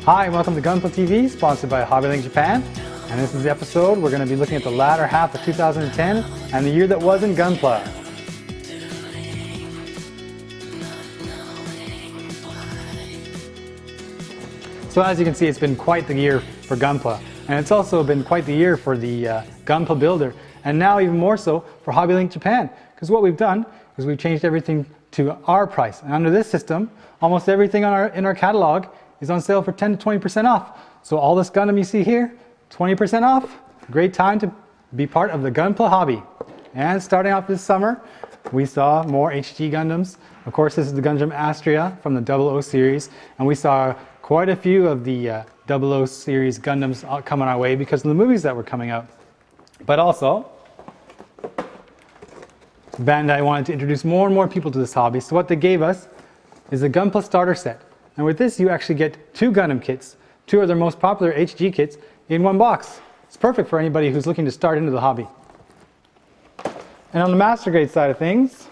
Hi, and welcome to Gunpla TV, sponsored by Hobbylink Japan. And this is the episode. We're going to be looking at the latter half of 2010 and the year that was in Gunpla. So as you can see, it's been quite the year for Gunpla, and it's also been quite the year for the Gunpla Builder, and now even more so for Hobbylink Japan, because what we've done is we've changed everything to our price. And under this system, almost everything in our catalog is on sale for 10 to 20% off. So all this Gundam you see here, 20% off. Great time to be part of the Gunpla hobby. And starting off this summer, we saw more HG Gundams. Of course, this is the Gundam Astria from the 00 series, and we saw quite a few of the 00 series Gundams coming our way because of the movies that were coming out. But also, Bandai wanted to introduce more and more people to this hobby, so what they gave us is a Gunpla starter set. And with this, you actually get 2 Gundam kits, 2 of their most popular HG kits, in one box. It's perfect for anybody who's looking to start into the hobby. And on the master grade side of things,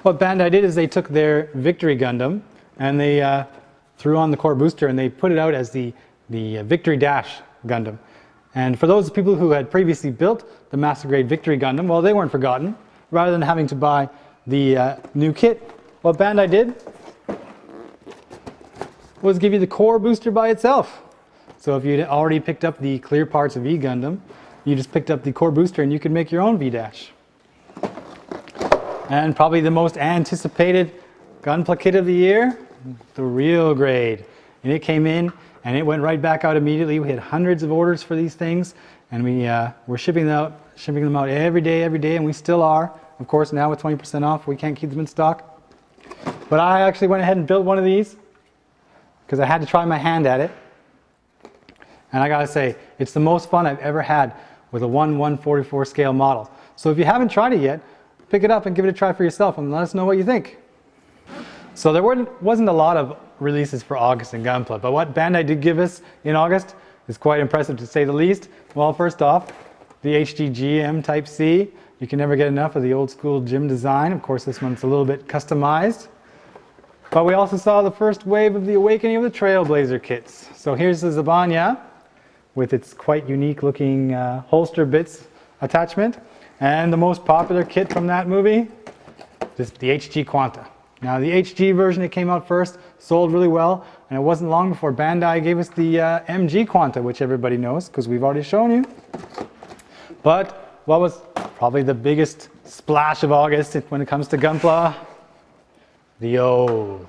what Bandai did is they took their Victory Gundam and they threw on the core booster and they put it out as the Victory Dash Gundam. And for those people who had previously built the master grade Victory Gundam, well, they weren't forgotten. Rather than having to buy the new kit, what Bandai did was give you the core booster by itself. So if you'd already picked up the clear parts of E-Gundam, you just picked up the core booster and you could make your own V-Dash. And probably the most anticipated Gunpla kit of the year, the real grade. And it came in and it went right back out immediately. We had hundreds of orders for these things, and we were shipping them out every day, and we still are. Of course, now with 20% off, we can't keep them in stock. But I actually went ahead and built one of these because I had to try my hand at it. And I gotta say, it's the most fun I've ever had with a 1/144 scale model. So if you haven't tried it yet, pick it up and give it a try for yourself and let us know what you think. So there wasn't a lot of releases for August in Gunpla, but what Bandai did give us in August is quite impressive to say the least. Well, first off, the HG Type C. You can never get enough of the old school gym design. Of course, this one's a little bit customized. But we also saw the first wave of the awakening of the Trailblazer kits. So here's the Zabanya with its quite unique looking holster bits attachment. And the most popular kit from that movie, just the HG Quanta. Now the HG version that came out first sold really well, and it wasn't long before Bandai gave us the MG Quanta, which everybody knows because we've already shown you. But what was probably the biggest splash of August when it comes to Gunpla? The O.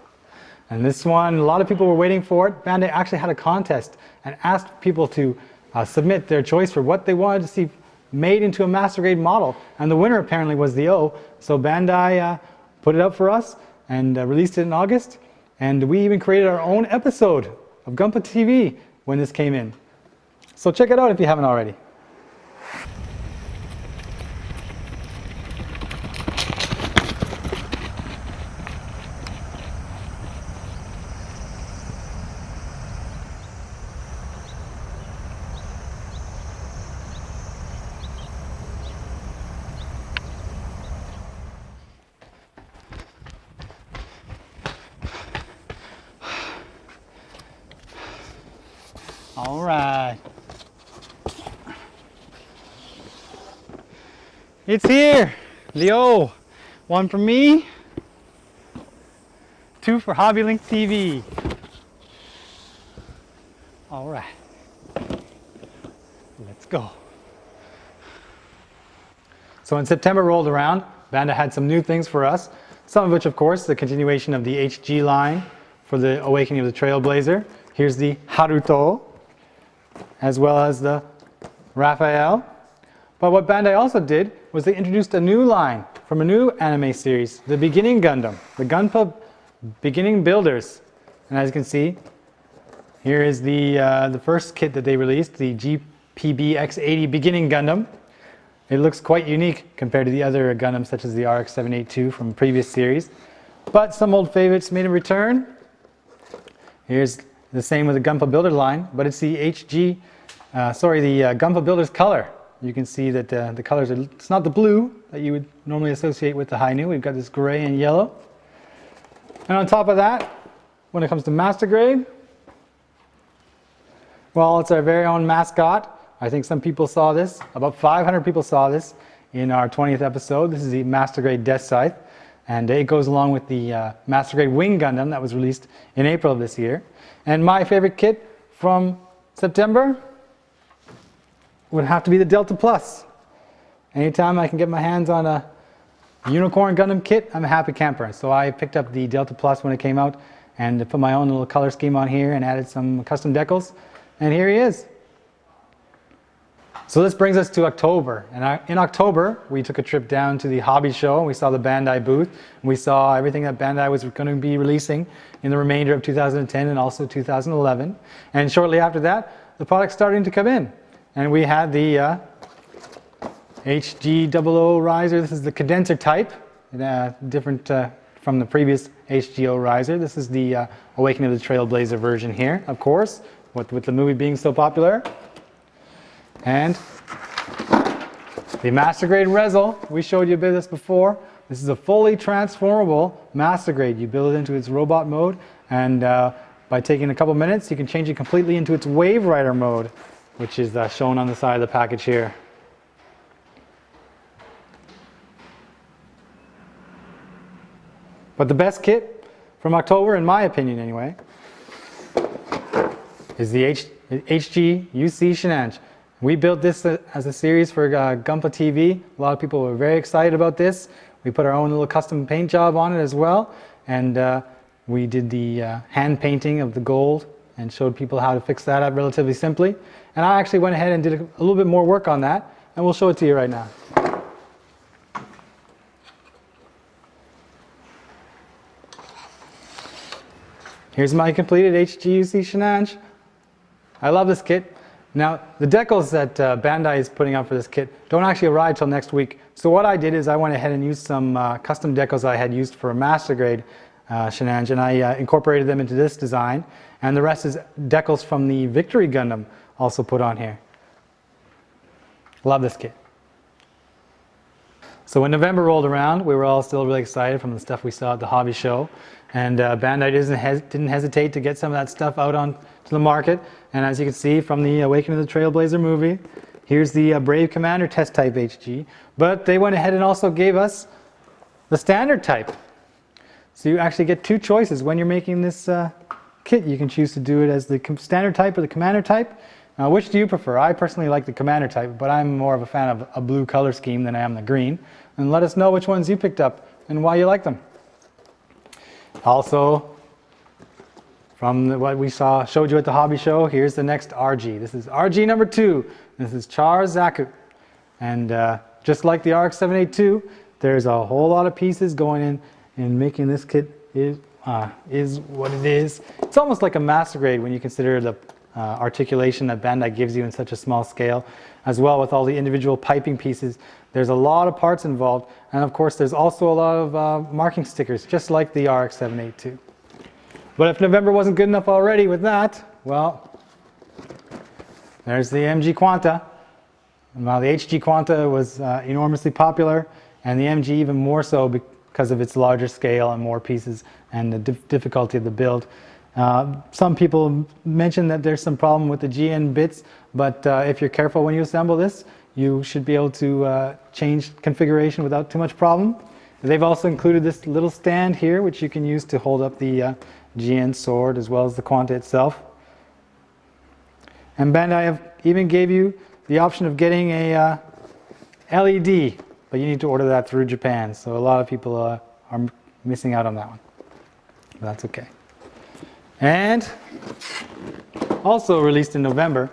And this one, a lot of people were waiting for it. Bandai actually had a contest and asked people to submit their choice for what they wanted to see made into a master grade model, and the winner apparently was the O. So Bandai put it up for us and released it in August, and we even created our own episode of Gunpla TV when this came in. So check it out if you haven't already. All right. It's here. The O. 1 for me, 2 for Hobbylink TV. All right. Let's go. So when September rolled around, Bandai had some new things for us. Some of which, of course, the continuation of the HG line for the awakening of the Trailblazer. Here's the Haruto, as well as the Raphael. But what Bandai also did was they introduced a new line from a new anime series, the Beginning Gundam, the Gunpla Beginning Builders. And as you can see, here is the first kit that they released, the GPB X80 Beginning Gundam. It looks quite unique compared to the other Gundams such as the RX-782 from previous series. But some old favorites made a return. Here's the same with the Gunpla Builder line, but it's the Gunpla Builder's color. You can see that the colors are, it's not the blue that you would normally associate with the Hainu. We've got this gray and yellow. And on top of that, when it comes to Master Grade, well, it's our very own mascot. I think some people saw this. About 500 people saw this in our 20th episode. This is the Master Grade Death Scythe. And it goes along with the Master Grade Wing Gundam that was released in April of this year. And my favorite kit from September would have to be the Delta Plus. Anytime I can get my hands on a Unicorn Gundam kit, I'm a happy camper. So I picked up the Delta Plus when it came out and put my own little color scheme on here and added some custom decals. And here he is. So this brings us to October, and in October we took a trip down to the hobby show and we saw the Bandai booth, and we saw everything that Bandai was going to be releasing in the remainder of 2010 and also 2011. And shortly after that, the product's starting to come in, and we had the HG00 riser. This is the condenser type, different from the previous HGO riser. This is the Awakening of the Trailblazer version here, of course, with the movie being so popular. And the Master Grade Rezel, we showed you a bit of this before. This is a fully transformable Master Grade. You build it into its robot mode, and by taking a couple minutes, you can change it completely into its Wave Rider mode, which is shown on the side of the package here. But the best kit from October, in my opinion anyway, is the HG UC Shenange. We built this as a series for Gunpla TV. A lot of people were very excited about this. We put our own little custom paint job on it as well. And we did the hand painting of the gold and showed people how to fix that up relatively simply. And I actually went ahead and did a little bit more work on that. And we'll show it to you right now. Here's my completed HGUC Shenange. I love this kit. Now, the decals that Bandai is putting out for this kit don't actually arrive till next week. So what I did is I went ahead and used some custom decals I had used for a Master Grade Shenange, and I incorporated them into this design. And the rest is decals from the Victory Gundam also put on here. Love this kit. So when November rolled around, we were all still really excited from the stuff we saw at the hobby show. And Bandai didn't hesitate to get some of that stuff out onto the market. And as you can see from the Awakening of the Trailblazer movie, here's the Brave Commander Test Type HG. But they went ahead and also gave us the standard type. So you actually get two choices when you're making this kit. You can choose to do it as the standard type or the commander type. Which do you prefer? I personally like the commander type, but I'm more of a fan of a blue color scheme than I am the green. And let us know which ones you picked up and why you like them. Also, from what we showed you at the hobby show, here's the next RG. This is RG number 2. This is Char Zaku. And just like the RX-782, there's a whole lot of pieces going in making this kit is what it is. It's almost like a Master Grade when you consider the articulation that Bandai gives you in such a small scale, as well with all the individual piping pieces. There's a lot of parts involved, and of course there's also a lot of marking stickers, just like the RX-782. But if November wasn't good enough already with that, well, there's the MG Quanta. And while the HG Quanta was enormously popular, and the MG even more so because of its larger scale and more pieces and the difficulty of the build. Some people mention that there's some problem with the GN bits, but if you're careful when you assemble this, you should be able to change configuration without too much problem. They've also included this little stand here, which you can use to hold up the GN sword as well as the Quanta itself. And Bandai have even gave you the option of getting a LED, but you need to order that through Japan. So a lot of people are missing out on that one. But that's okay. And also released in November,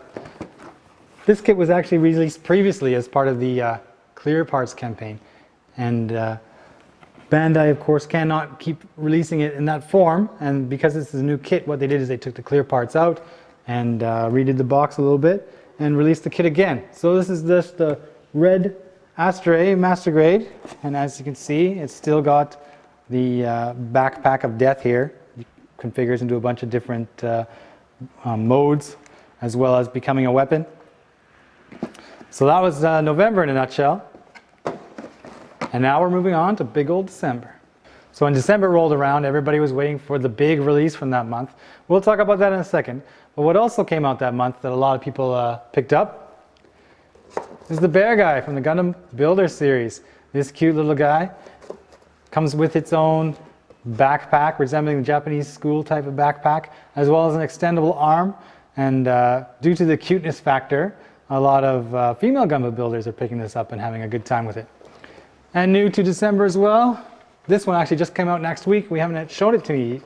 this kit was actually released previously as part of the Clear Parts campaign. And Bandai, of course, cannot keep releasing it in that form. And because this is a new kit, what they did is they took the Clear Parts out and redid the box a little bit and released the kit again. So this is just the red Astray Master Grade. And as you can see, it's still got the backpack of death here. It configures into a bunch of different modes, as well as becoming a weapon. So that was November in a nutshell. And now we're moving on to big old December. So when December rolled around, everybody was waiting for the big release from that month. We'll talk about that in a second. But what also came out that month that a lot of people picked up is the bear guy from the Gundam Builder series. This cute little guy comes with its own backpack resembling the Japanese school type of backpack, as well as an extendable arm. And due to the cuteness factor, a lot of female Gundam builders are picking this up and having a good time with it. And new to December as well, this one actually just came out next week. We haven't shown it to you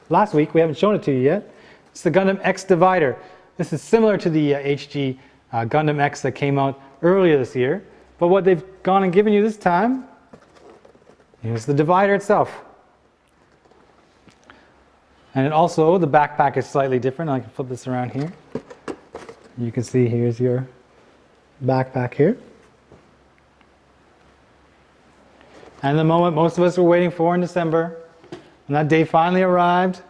last week. We haven't shown it to you yet. It's the Gundam X Divider. This is similar to the HG Gundam X that came out earlier this year. But what they've gone and given you this time is the divider itself. And it also, the backpack is slightly different. I can flip this around here. You can see here's your backpack here. And the moment most of us were waiting for in December, when that day finally arrived,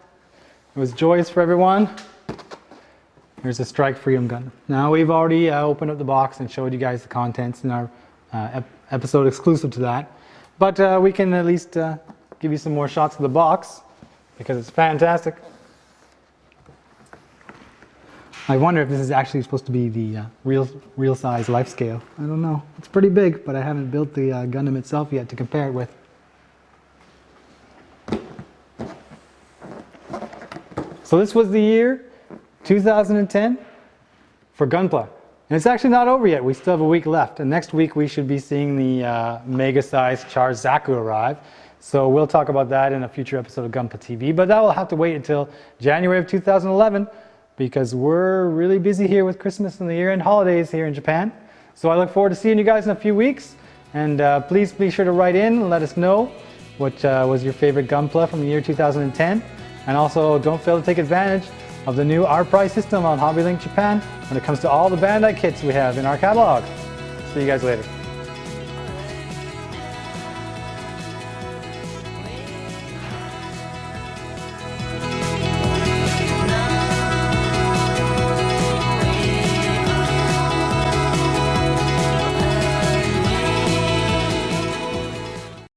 it was joyous for everyone. Here's a Strike Freedom Gundam. Now we've already opened up the box and showed you guys the contents in our episode exclusive to that. But we can at least give you some more shots of the box because it's fantastic. I wonder if this is actually supposed to be the real size life scale. I don't know. It's pretty big, but I haven't built the Gundam itself yet to compare it with. So this was the year 2010 for Gunpla. And it's actually not over yet. We still have a week left. And next week we should be seeing the mega-sized Char Zaku arrive. So we'll talk about that in a future episode of Gunpla TV. But that will have to wait until January of 2011. Because we're really busy here with Christmas and the year-end holidays here in Japan. So I look forward to seeing you guys in a few weeks. And please be sure to write in and let us know what was your favorite Gunpla from the year 2010. And also don't fail to take advantage of the new art price system on HobbyLink Japan when it comes to all the Bandai kits we have in our catalog. See you guys later.